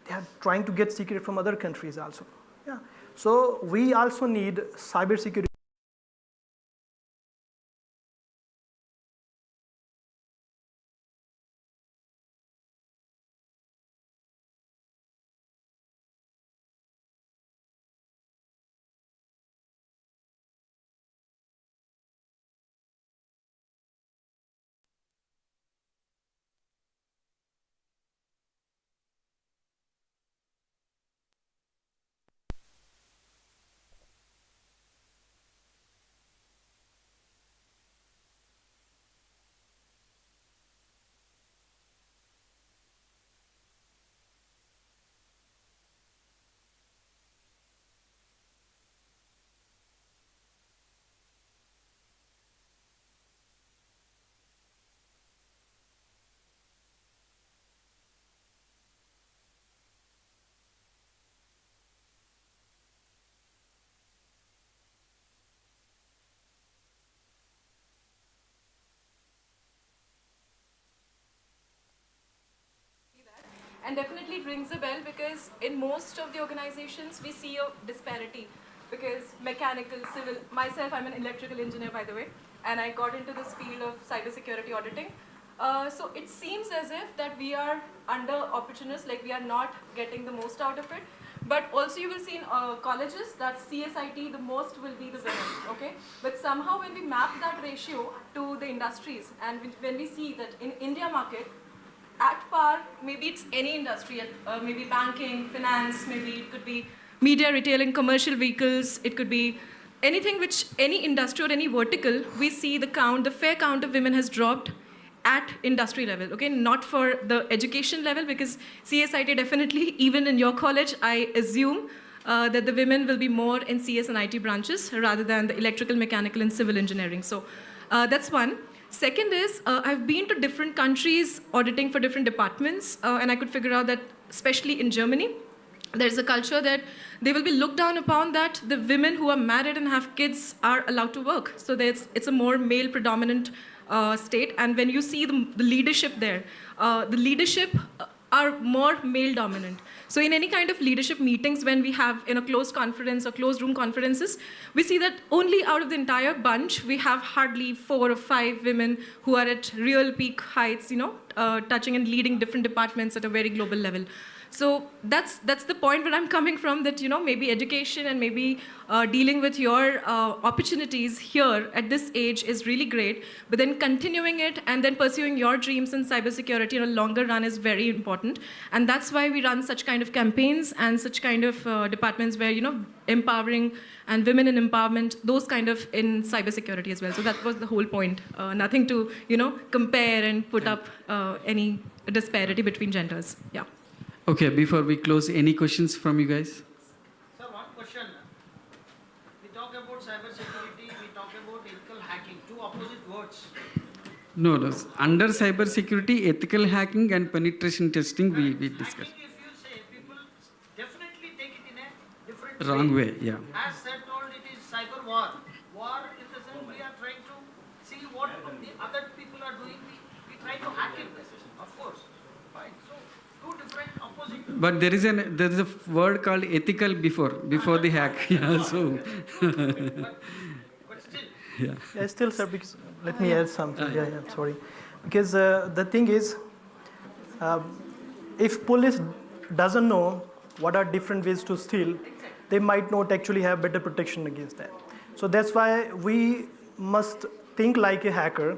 they are trying to get secret from other countries also. Yeah. So we also need cybersecurity. And definitely it rings a bell because in most of the organizations we see a disparity because mechanical, civil, myself I'm an electrical engineer by the way, and I got into this field of cybersecurity auditing. So it seems as if that we are under opportunists, like we are not getting the most out of it. But also you will see in colleges that CSIT, the most will be the women, okay? But somehow when we map that ratio to the industries and when we see that in India market, at par, maybe it's any industry, maybe banking, finance, maybe it could be media, retailing, commercial vehicles, it could be anything which, any industry or any vertical, we see the count, the fair count of women has dropped at industry level, okay? Not for the education level because CSIT definitely, even in your college, I assume that the women will be more in CS and IT branches rather than the electrical, mechanical and civil engineering. So that's one. Second is, I've been to different countries auditing for different departments, and I could figure out that, especially in Germany, there's a culture that they will be looked down upon that the women who are married and have kids are allowed to work. So it's a more male predominant state, and when you see the leadership there, the leadership are more male dominant. So in any kind of leadership meetings when we have in a closed conference or closed room conferences, we see that only out of the entire bunch, we have hardly 4 or 5 women who are at real peak heights, you know, touching and leading different departments at a very global level. So that's the point where I'm coming from, that, you know, maybe education and maybe dealing with your opportunities here at this age is really great, but then continuing it and then pursuing your dreams in cybersecurity in a longer run is very important. And that's why we run such kind of campaigns and such kind of departments where, you know, empowering and women in empowerment, those kind of in cybersecurity as well. So that was the whole point. Nothing to, you know, compare and put up any disparity between genders. Yeah. Okay, before we close, any questions from you guys? Sir, one question. We talk about cybersecurity, we talk about ethical hacking, two opposite words. No. Under cybersecurity, ethical hacking and penetration testing, we discussed. Hacking, if you say, people definitely take it in a different Wrong way, yeah. As sir told, it is cyber war. War in the sense we are trying to see what the other people are doing. We try to hack it, of course. Fine. So, two different opposite. But there is a word called ethical before the hack. Yeah, so. But still. Yeah. Yeah, still, sir, because let me add something. Yeah, sorry. Because the thing is, if police doesn't know what are different ways to steal, they might not actually have better protection against that. So that's why we must think like a hacker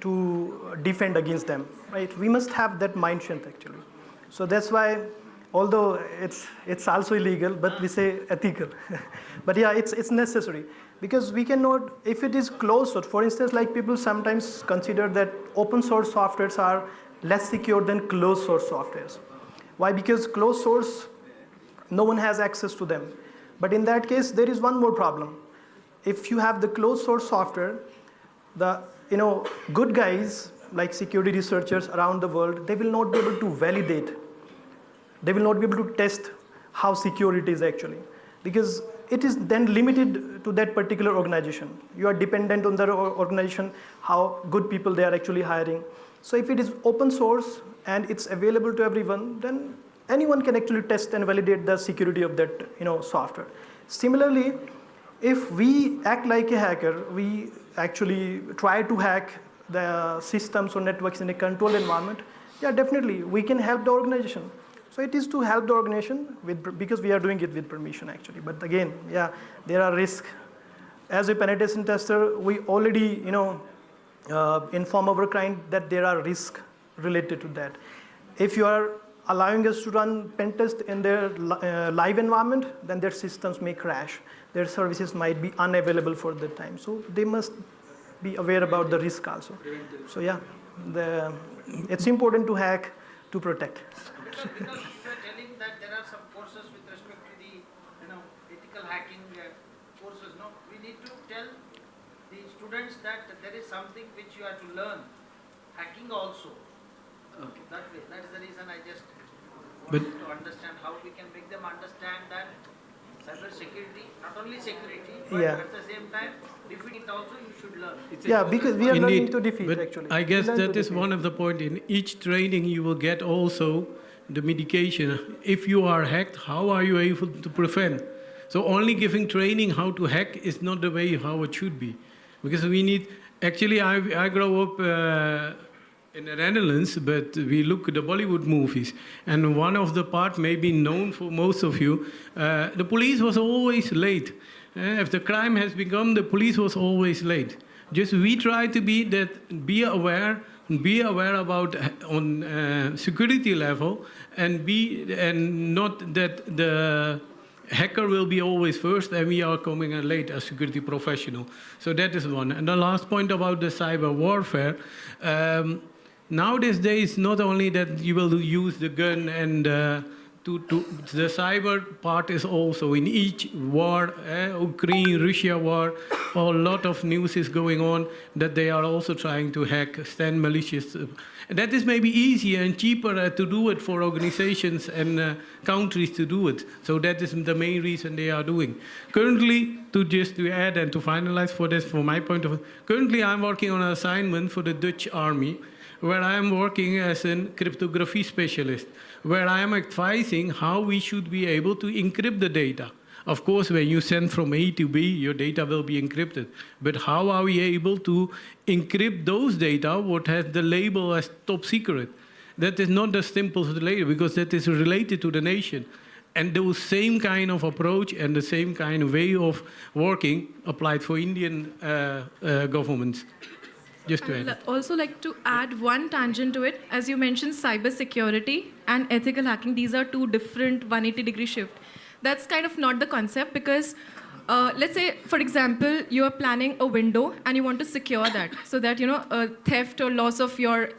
to defend against them, right? We must have that mindset actually. So that's why, although it's also illegal, but we say ethical. But yeah, it's necessary because we cannot, if it is closed source, for instance, like people sometimes consider that open source softwares are less secure than closed source softwares. Why? Because closed source, no one has access to them. But in that case, there is one more problem. If you have the closed source software, the good guys like security researchers around the world, they will not be able to validate. They will not be able to test how secure it is actually, because it is then limited to that particular organization. You are dependent on the organization, how good people they are actually hiring. So if it is open source and it's available to everyone, then anyone can actually test and validate the security of that software. Similarly, if we act like a hacker, we actually try to hack the systems or networks in a controlled environment, yeah, definitely, we can help the organization. So it is to help the organization because we are doing it with permission actually. But again, yeah, there are risks. As a penetration tester, we already, inform our client that there are risks related to that. If you are allowing us to run pen test in their live environment, then their systems may crash. Their services might be unavailable for that time. So they must be aware about the risk also. So yeah, it's important to hack to protect. Because you are telling that there are some courses with respect to the ethical hacking courses. No, we need to tell the students that there is something which you have to learn, hacking also. Okay. That way, that is the reason I just wanted to understand how we can make them understand that cyber security, not only security, but at the same time, defeat it also you should learn. Yeah, because we are learning to defeat but actually. I guess that is one of the points. In each training you will get also the mitigation. If you are hacked, how are you able to prevent? So only giving training how to hack is not the way how it should be. Because we need, actually I grew up in the Netherlands, but we look at the Bollywood movies. And one of the part may be known for most of you, the police was always late. If the crime has begun, the police was always late. Just we try to be aware about on security level, and not that the hacker will be always first and we are coming in late as security professional. So that is one. And the last point about the cyber warfare. Nowadays days, not only that you will use the gun and the cyber part is also in each war, Ukraine, Russia war, a lot of news is going on that they are also trying to hack, stand malicious. That is maybe easier and cheaper to do it for organizations and countries to do it. So that is the main reason they are doing. Currently, to add and to finalize for this, from my point of view, currently I'm working on an assignment for the Dutch army, where I am working as a cryptography specialist, where I am advising how we should be able to encrypt the data. Of course, when you send from A to B, your data will be encrypted. But how are we able to encrypt those data what has the label as top secret? That is not the simplest label, because that is related to the nation. And those same kind of approach and the same kind of way of working applied for Indian governments. Just to add. I'd also like to add one tangent to it. As you mentioned, cybersecurity and ethical hacking, these are two different 180-degree shift. That's kind of not the concept, because let's say, for example, you are planning a window and you want to secure that so that, theft or loss of your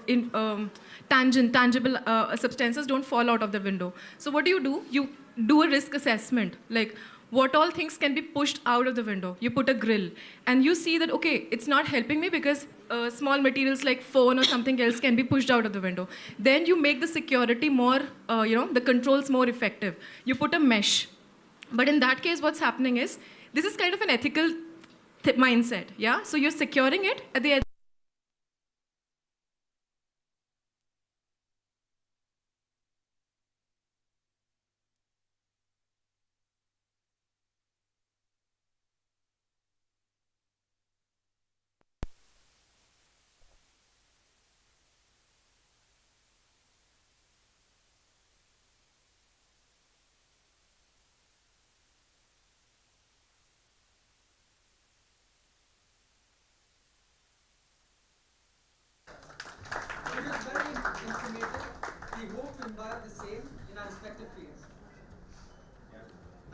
tangible substances don't fall out of the window. So what do? You do a risk assessment, like what all things can be pushed out of the window. You put a grill and you see that, okay, it's not helping me because small materials like phone or something else can be pushed out of the window. Then you make the security more, the controls more effective. You put a mesh. But in that case, what's happening is, this is kind of an ethical mindset, yeah? So you're securing it at the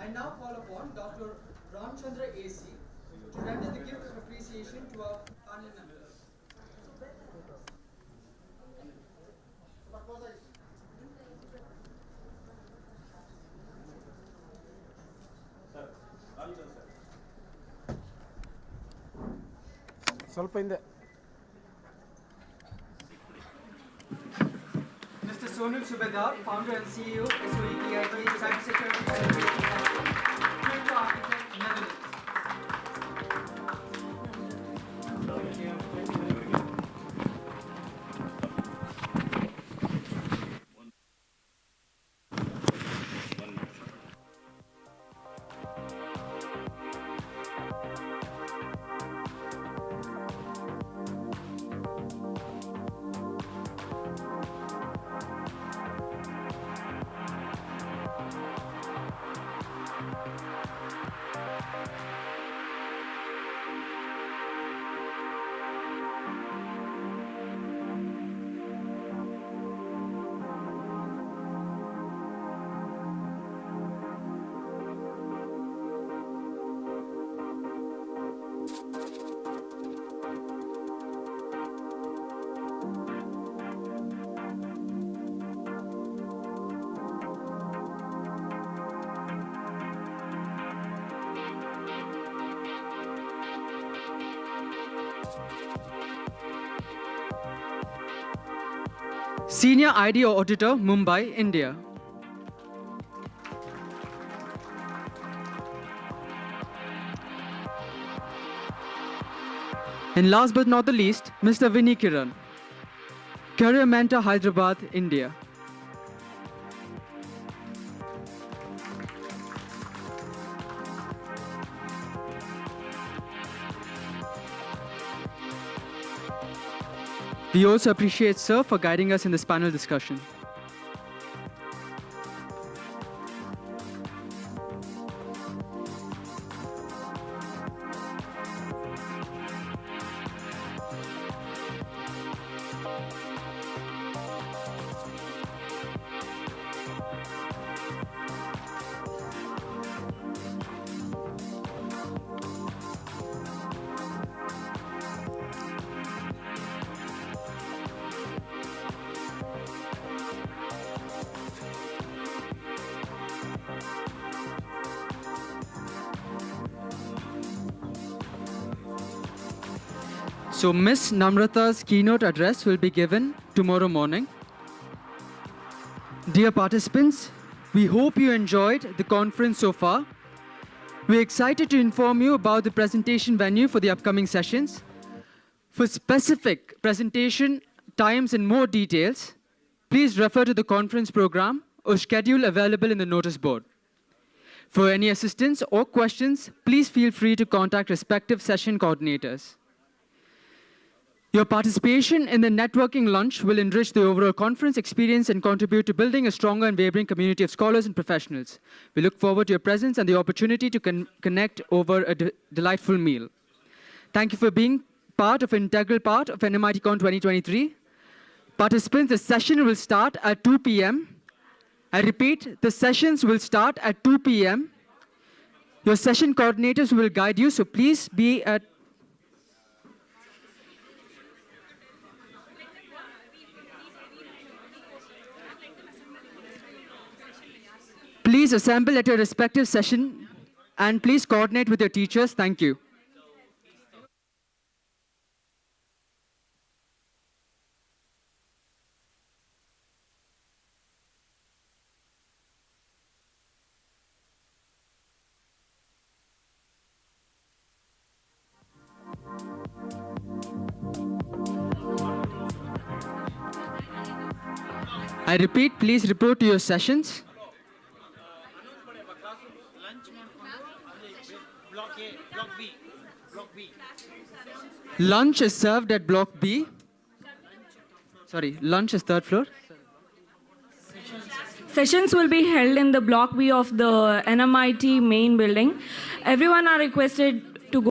I now call upon Dr. Ramchandra AC to render the gift of appreciation to our panel members. Mr. Sonal Subedar, founder and CEO, SOEPIT, Science Secretary, Director Architect, Netherlands. Senior ID Auditor, Mumbai, India. And last but not the least, Mr. Vinny Kiran, Career Mentor, Hyderabad, India. We also appreciate Sir for guiding us in this panel discussion. So Ms. Namrata's keynote address will be given tomorrow morning. Dear participants, we hope you enjoyed the conference so far. We're excited to inform you about the presentation venue for the upcoming sessions. For specific presentation times and more details, please refer to the conference program or schedule available in the notice board. For any assistance or questions, please feel free to contact respective session coordinators. Your participation in the networking lunch will enrich the overall conference experience and contribute to building a stronger and vibrant community of scholars and professionals. We look forward to your presence and the opportunity to connect over a delightful meal. Thank you for being an integral part of NMITCON 2023. Participants, the session will start at 2 p.m. I repeat, the sessions will start at 2 p.m. Your session coordinators will guide you, so please be at Please assemble at your respective session and please coordinate with your teachers. Thank you. I repeat, please report to your sessions. Lunch is served at Block B. Sorry, lunch is third floor. Sessions will be held in the Block B of the NMIT main building. Everyone are requested